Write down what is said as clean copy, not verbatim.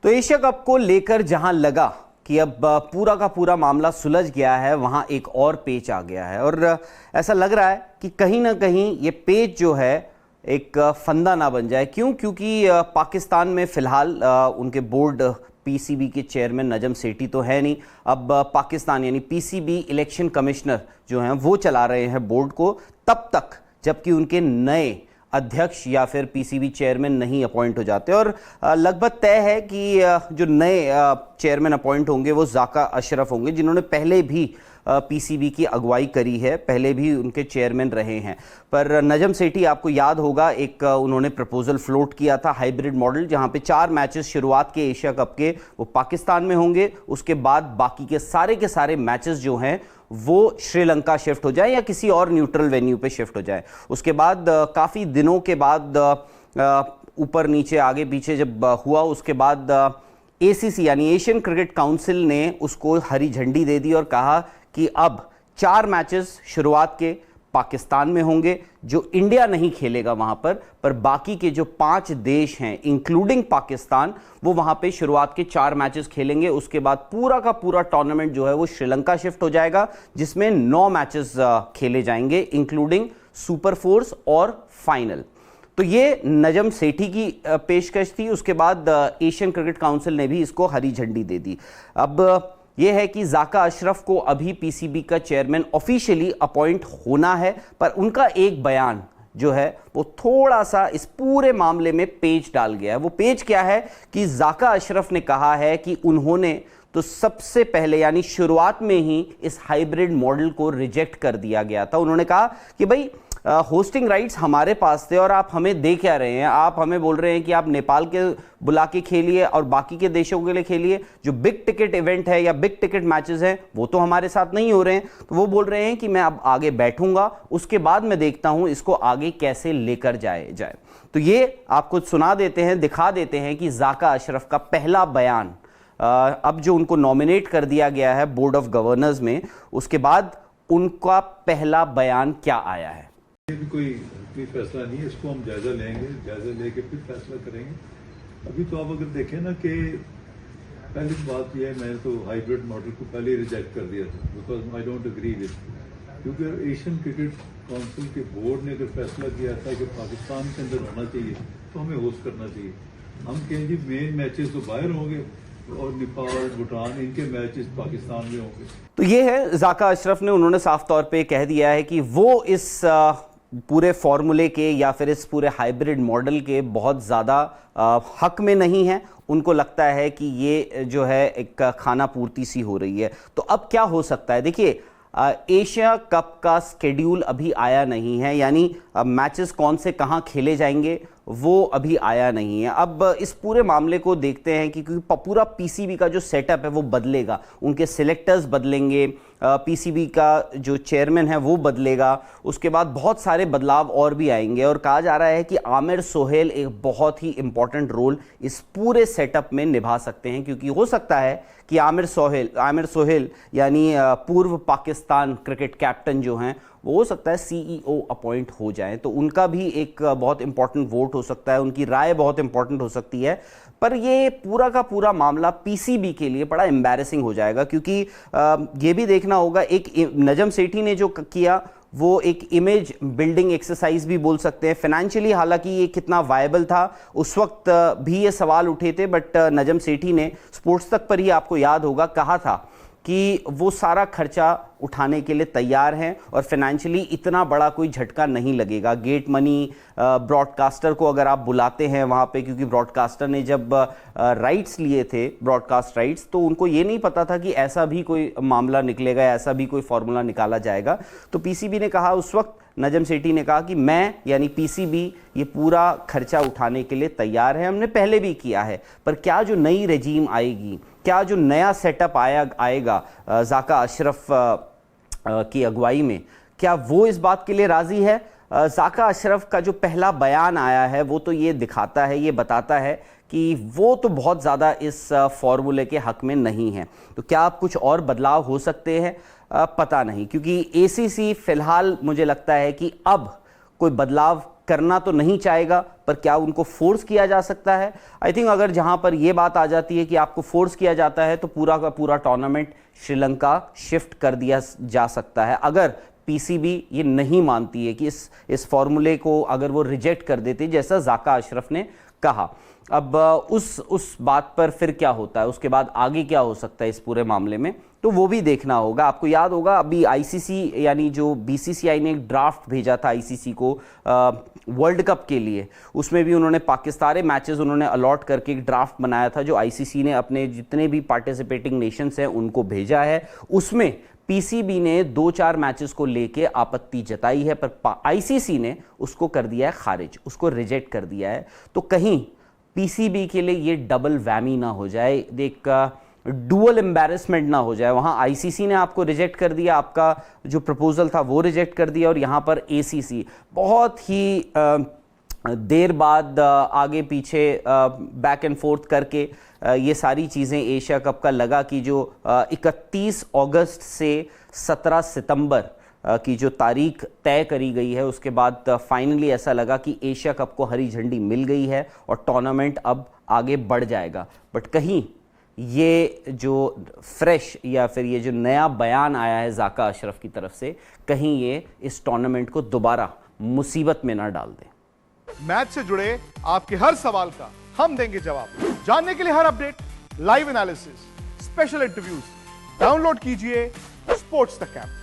तो Asia cup को लेकर जहां लगा कि अब पूरा का पूरा मामला सुलझ गया है, वहां एक और पेच आ गया है और ऐसा लग रहा है कि कहीं ना कहीं ये पेच जो है एक फंदा ना बन जाए। क्यों? क्योंकि पाकिस्तान में फिलहाल उनके बोर्ड पीसीबी के चेयरमैन नजम सेठी तो है नहीं। अब पाकिस्तान यानी पीसीबी इलेक्शन कमिश्नर जो हैं वो चला रहे हैं बोर्ड को तब तक जबकि उनके नए अध्यक्ष या फिर पीसीबी चेयरमैन नहीं अपॉइंट हो जाते। और लगभग तय है कि जो नए चेयरमैन अपॉइंट होंगे वो ज़ाका अशरफ होंगे, जिन्होंने पहले भी पीसीबी की अगुवाई करी है, पहले भी उनके चेयरमैन रहे हैं। पर नजम सेठी, आपको याद होगा, एक उन्होंने प्रपोजल फ्लोट किया था हाइब्रिड मॉडल, जहां पे 4 मैचेस शुरुआत के एशिया कप के वो पाकिस्तान में होंगे, उसके बाद बाकी के सारे मैचेस जो हैं वो श्रीलंका शिफ्ट हो जाए या किसी और न्यूट्रल वेन्यू पे शिफ्ट हो जाए। उसके बाद काफ़ी दिनों के बाद ऊपर नीचे आगे पीछे जब हुआ, उसके बाद एसीसी यानी एशियन क्रिकेट काउंसिल ने उसको हरी झंडी दे दी और कहा कि अब 4 मैचेस शुरुआत के पाकिस्तान में होंगे, जो इंडिया नहीं खेलेगा वहां पर बाकी के जो 5 देश हैं इंक्लूडिंग पाकिस्तान वो वहां पे शुरुआत के 4 मैचेस खेलेंगे। उसके बाद पूरा का पूरा टूर्नामेंट जो है वो श्रीलंका शिफ्ट हो जाएगा, जिसमें 9 मैचेस खेले जाएंगे इंक्लूडिंग सुपर फोर्स और फाइनल। तो ये नजम सेठी की पेशकश थी। उसके बाद एशियन क्रिकेट काउंसिल ने भी इसको हरी झंडी दे दी। अब यह है कि ज़ाका अशरफ को अभी पीसीबी का चेयरमैन ऑफिशियली अपॉइंट होना है, पर उनका एक बयान जो है वो थोड़ा सा इस पूरे मामले में पेच डाल गया है। वो पेच क्या है कि ज़ाका अशरफ ने कहा है कि उन्होंने तो सबसे पहले यानी शुरुआत में ही इस हाइब्रिड मॉडल को रिजेक्ट कर दिया गया था। उन्होंने कहा कि भाई होस्टिंग राइट्स हमारे पास थे और आप हमें दे क्या रहे हैं? आप हमें बोल रहे हैं कि आप नेपाल के बुला के खेलिए और बाकी के देशों के लिए खेलिए, जो बिग टिकट इवेंट है या बिग टिकट मैचेस हैं वो तो हमारे साथ नहीं हो रहे हैं। तो वो बोल रहे हैं कि मैं अब आगे बैठूंगा, उसके बाद मैं देखता हूं इसको आगे कैसे लेकर जाए। तो ये आपको सुना देते हैं, दिखा देते हैं कि ज़ाका अशरफ का पहला बयान अब जो उनको नॉमिनेट कर दिया गया है बोर्ड ऑफ गवर्नर्स में, उसके बाद उनका पहला बयान क्या आया है। ये भी कोई फैसला नहीं है, इसको हम जायजा लेंगे, जायजा लेके फिर फैसला करेंगे। अभी तो आप अगर देखें ना कि पहली बात यह है, मैंने तो हाइब्रिड मॉडल को पहले ही रिजेक्ट कर दिया था because I don't agree with, क्योंकि एशियन क्रिकेट काउंसिल के बोर्ड ने अगर फैसला किया था कि पाकिस्तान के अंदर होना चाहिए तो हमें होस्ट करना चाहिए। हम कहें जी मेन मैचेस तो बाहर होंगे और नेपाल, भूटान, इनके मैचेस पाकिस्तान में होंगे। तो ये है ज़ाका अशरफ ने, उन्होंने साफ तौर पे कह दिया है कि वो इस पूरे फॉर्मूले के या फिर इस पूरे हाइब्रिड मॉडल के बहुत ज़्यादा हक में नहीं है। उनको लगता है कि ये जो है एक खाना पूर्ति सी हो रही है। तो अब क्या हो सकता है? देखिए, एशिया कप का स्केड्यूल अभी आया नहीं है, यानी मैचेस कौन से कहां खेले जाएंगे वो अभी आया नहीं है। अब इस पूरे मामले को देखते हैं कि क्योंकि पूरा पीसीबी का जो सेटअप है वो बदलेगा, उनके सिलेक्टर्स बदलेंगे, पीसीबी का जो चेयरमैन है वो बदलेगा, उसके बाद बहुत सारे बदलाव और भी आएंगे। और कहा जा रहा है कि आमिर सोहेल एक बहुत ही इंपॉर्टेंट रोल इस पूरे सेटअप में निभा सकते हैं, क्योंकि हो सकता है कि आमिर सोहेल यानी पूर्व पाकिस्तान क्रिकेट कैप्टन जो हैं वो हो सकता है सीईओ अपॉइंट हो जाएं। तो उनका भी एक बहुत इंपॉर्टेंट वोट हो सकता है, उनकी राय बहुत इंपॉर्टेंट हो सकती है। पर ये पूरा का पूरा मामला पीसीबी के लिए बड़ा एम्बैरेसिंग हो जाएगा, क्योंकि ये भी देखना होगा, एक नजम सेठी ने जो किया वो एक इमेज बिल्डिंग एक्सरसाइज भी बोल सकते हैं। फाइनेंशियली हालांकि ये कितना वायबल था उस वक्त भी ये सवाल उठे थे, बट नजम सेठी ने स्पोर्ट्स तक पर ही, आपको याद होगा, कहा था कि वो सारा खर्चा उठाने के लिए तैयार हैं और फाइनेंशियली इतना बड़ा कोई झटका नहीं लगेगा। गेट मनी, ब्रॉडकास्टर को अगर आप बुलाते हैं वहाँ पे, क्योंकि ब्रॉडकास्टर ने जब राइट्स लिए थे, ब्रॉडकास्ट राइट्स, तो उनको ये नहीं पता था कि ऐसा भी कोई मामला निकलेगा, ऐसा भी कोई फॉर्मूला निकाला जाएगा। तो पीसीबी ने कहा उस वक्त, नजम सेठी ने कहा कि मैं यानी पीसीबी ये पूरा खर्चा उठाने के लिए तैयार है, हमने पहले भी किया है। पर क्या जो नई रेजीम आएगी, क्या जो नया सेटअप आएगा ज़ाका अशरफ की अगुवाई में, क्या वो इस बात के लिए राज़ी है? ज़ाका अशरफ का जो पहला बयान आया है वो तो ये दिखाता है, ये बताता है कि वो तो बहुत ज़्यादा इस फॉर्मूले के हक में नहीं है। तो क्या अब कुछ और बदलाव हो सकते हैं? पता नहीं, क्योंकि एसीसी फ़िलहाल मुझे लगता है कि अब कोई बदलाव करना तो नहीं चाहेगा, पर क्या उनको फोर्स किया जा सकता है? आई थिंक अगर जहां पर यह बात आ जाती है कि आपको फोर्स किया जाता है तो पूरा का पूरा टूर्नामेंट श्रीलंका शिफ्ट कर दिया जा सकता है। अगर पीसीबी ये नहीं मानती है कि इस फॉर्मूले को अगर वो रिजेक्ट कर देते जैसा जाका अशरफ ने कहा। अब उस बात पर फिर क्या होता है, उसके बाद आगे क्या हो सकता है इस पूरे मामले में, तो वो भी देखना होगा। आपको याद होगा अभी आईसीसी यानी जो बीसीसीआई ने एक ड्राफ्ट भेजा था आईसीसी को वर्ल्ड कप के लिए, उसमें भी उन्होंने पाकिस्तानी मैचेस उन्होंने अलॉट करके एक ड्राफ्ट बनाया था जो आईसीसी ने अपने जितने भी पार्टिसिपेटिंग नेशंस हैं उनको भेजा है। उसमें पीसीबी ने 2-4 मैचेस को लेके आपत्ति जताई है, पर आईसीसी ने उसको कर दिया है खारिज, उसको रिजेक्ट कर दिया है। तो कहीं पीसीबी के लिए ये डबल वैमी ना हो जाए, एक डुअल एम्बैरेसमेंट ना हो जाए। वहां आईसीसी ने आपको रिजेक्ट कर दिया, आपका जो प्रपोजल था वो रिजेक्ट कर दिया, और यहां पर एसीसी बहुत ही देर बाद आगे पीछे बैक एंड फोर्थ करके ये सारी चीज़ें एशिया कप का लगा कि जो 31 अगस्त से 17 सितंबर की जो तारीख तय करी गई है, उसके बाद फाइनली ऐसा लगा कि एशिया कप को हरी झंडी मिल गई है और टूर्नामेंट अब आगे बढ़ जाएगा। बट कहीं ये जो फ्रेश या फिर ये जो नया बयान आया है जाका अशरफ की तरफ से, कहीं ये इस टूर्नामेंट को दोबारा मुसीबत में ना डाल दे। मैच से जुड़े आपके हर सवाल का हम देंगे जवाब। जानने के लिए हर update, live analysis, special interviews, download कीजिए स्पोर्ट्स तक ऐप।